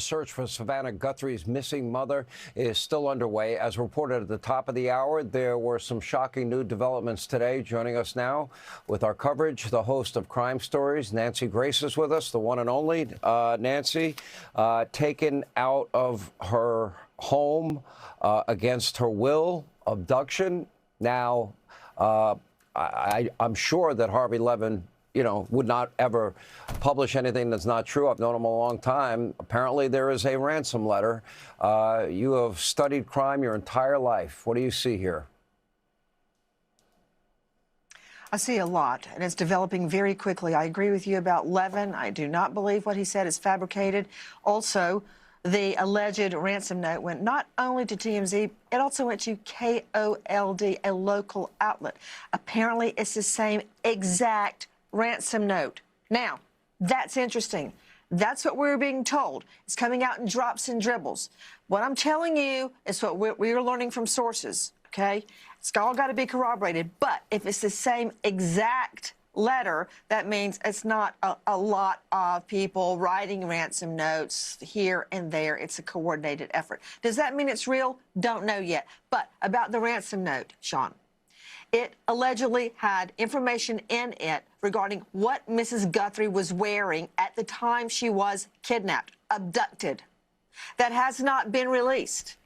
search for Savannah Guthrie's missing mother is still underway. As reported at the top of the hour, there were some shocking new developments today. Joining us now with our coverage, the host of Crime Stories, Nancy Grace, is with us, the one and only. Nancy, taken out of her home against her will, abduction. Now, I'm sure that Harvey Levin, would not ever publish anything that's not true. I've known him a long time. Apparently, there is a ransom letter. You have studied crime your entire life. What do you see here? I see a lot, and it's developing very quickly. I agree with you about Levin. I do not believe what he said is fabricated. Also, the alleged ransom note went not only to TMZ, it also went to KOLD, a local outlet. Apparently, it's the same exact ransom note. Now, that's interesting. That's what we're being told. It's coming out in drops and dribbles. What I'm telling you is what we're learning from sources, okay? It's all got to be corroborated. But if it's the same exact letter, that means it's not a lot of people writing ransom notes here and there. It's a coordinated effort. Does that mean it's real? Don't know yet. But about the ransom note, Sean, it allegedly had information in it regarding what Mrs. Guthrie was wearing at the time she was kidnapped, abducted. That has not been released.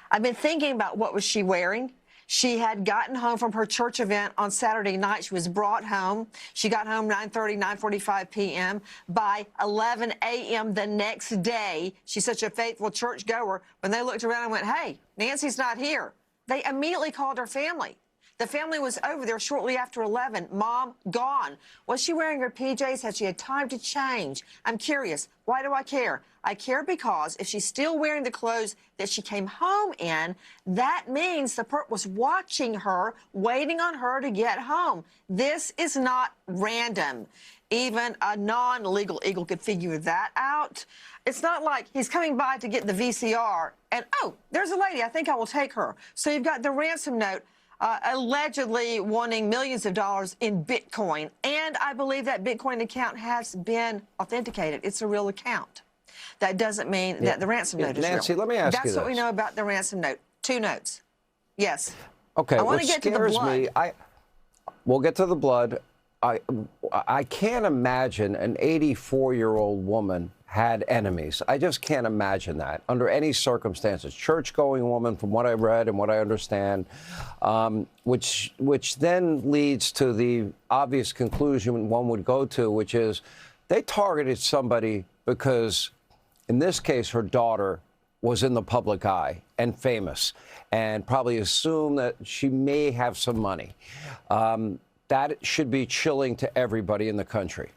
I've been thinking about what was she wearing. She had gotten home from her church event on Saturday night. She was brought home. She got home 9:30, 9:45 p.m. By 11 a.m. the next day, she's such a faithful churchgoer. When they looked around and went, hey, Nancy's not here, they immediately called her family. The family was over there shortly after 11. Mom, gone. Was she wearing her PJs? Had she had time to change? I'm curious. Why do I care? I care because if she's still wearing the clothes that she came home in, that means the perp was watching her, waiting on her to get home. This is not random. Even a non-legal eagle could figure that out. It's not like he's coming by to get the VCR and, oh, there's a lady. I think I will take her. So you've got the ransom note. Allegedly wanting millions of dollars in Bitcoin. And I believe that Bitcoin account has been authenticated. It's a real account. That doesn't mean that the ransom note is real. Nancy, let me ask you this. That's what we know about the ransom note. 2 notes. Yes. Okay, I want to get to the blood. We'll get to the blood. I can't imagine an 84-year-old woman had enemies. I just can't imagine that under any circumstances. Church-going woman, from what I read and what I understand, which then leads to the obvious conclusion one would go to, which is they targeted somebody because, in this case, her daughter was in the public eye and famous, and probably assumed that she may have some money. That should be chilling to everybody in the country.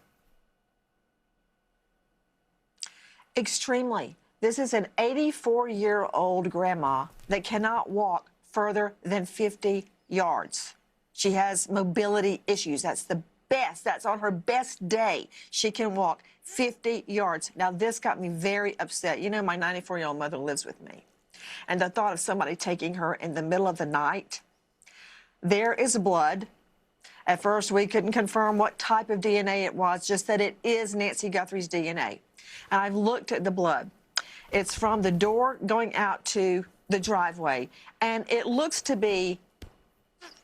Extremely. This is an 84-year-old grandma that cannot walk further than 50 yards. She has mobility issues. That's the best. That's on her best day. She can walk 50 yards. Now, this got me very upset. You know, my 94-year-old mother lives with me. And the thought of somebody taking her in the middle of the night, there is blood. At first, we couldn't confirm what type of DNA it was, just that it is Nancy Guthrie's DNA. And I've looked at the blood. It's from the door going out to the driveway. And it looks to be,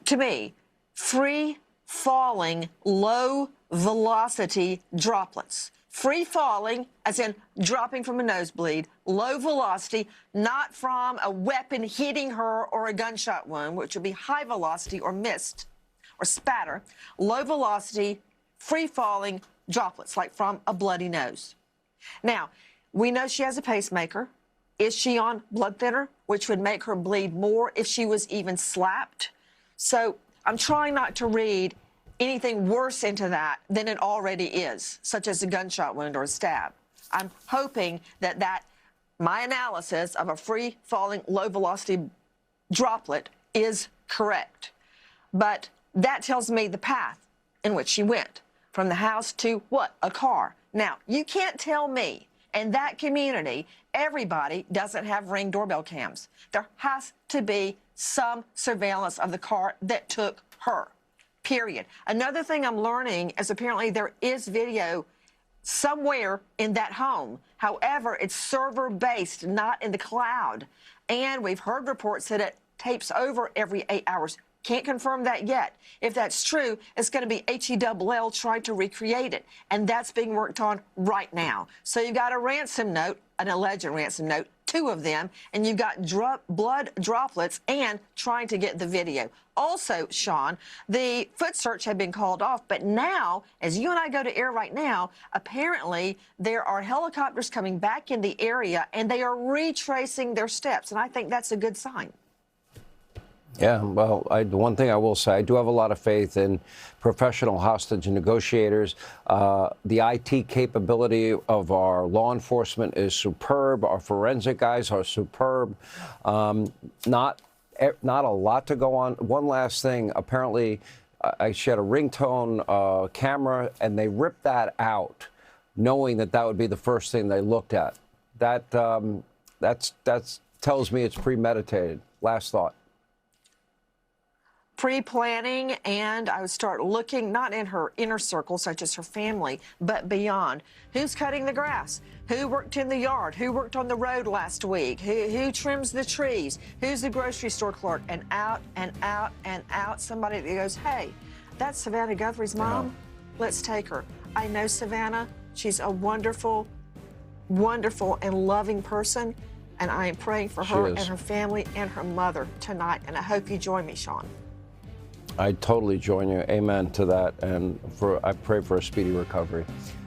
to me, free-falling, low-velocity droplets. Free-falling, as in dropping from a nosebleed, low velocity, not from a weapon hitting her or a gunshot wound, which would be high velocity or mist or spatter. Low velocity, free-falling droplets, like from a bloody nose. Now, we know she has a pacemaker. Is she on blood thinner, which would make her bleed more if she was even slapped? So I'm trying not to read anything worse into that than it already is, such as a gunshot wound or a stab. I'm hoping that my analysis of a free-falling, low-velocity droplet is correct. But that tells me the path in which she went, from the house to what? A car. Now, you can't tell me in that community everybody doesn't have Ring doorbell cams. There has to be some surveillance of the car that took her, period. Another thing I'm learning is apparently there is video somewhere in that home. However, it's server-based, not in the cloud. And we've heard reports that it tapes over every 8 hours. Can't confirm that yet. If that's true, it's going to be HELL trying to recreate it. And that's being worked on right now. So you've got a ransom note, an alleged ransom note, 2 of them, and you've got blood droplets and trying to get the video. Also, Sean, the foot search had been called off, but now, as you and I go to air right now, apparently there are helicopters coming back in the area, and they are retracing their steps, and I think that's a good sign. Yeah, well, the one thing I will say, I do have a lot of faith in professional hostage negotiators. The IT capability of our law enforcement is superb. Our forensic guys are superb. Not a lot to go on. One last thing. Apparently, she had a ringtone camera, and they ripped that out, knowing that that would be the first thing they looked at. That tells me it's premeditated. Last thought. Pre-planning, and I would start looking not in her inner circle, such as her family, but beyond. Who's cutting the grass? Who worked in the yard? Who worked on the road last week? Who trims the trees? Who's the grocery store clerk? And out and out and out, somebody that goes, hey, that's Savannah Guthrie's mom. Yeah. Let's take her. I know Savannah. She's a wonderful, wonderful and loving person, and I am praying for her and her family and her mother tonight, and I hope you join me, Sean. I totally join you. Amen to that. And I pray for a speedy recovery.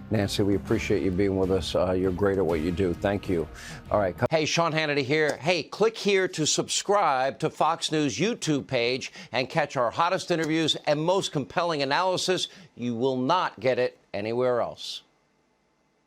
Nancy, we appreciate you being with us. You're great at what you do. Thank you. All right. Hey, Sean Hannity here. Hey, click here to subscribe to Fox News YouTube page and catch our hottest interviews and most compelling analysis. You will not get it anywhere else.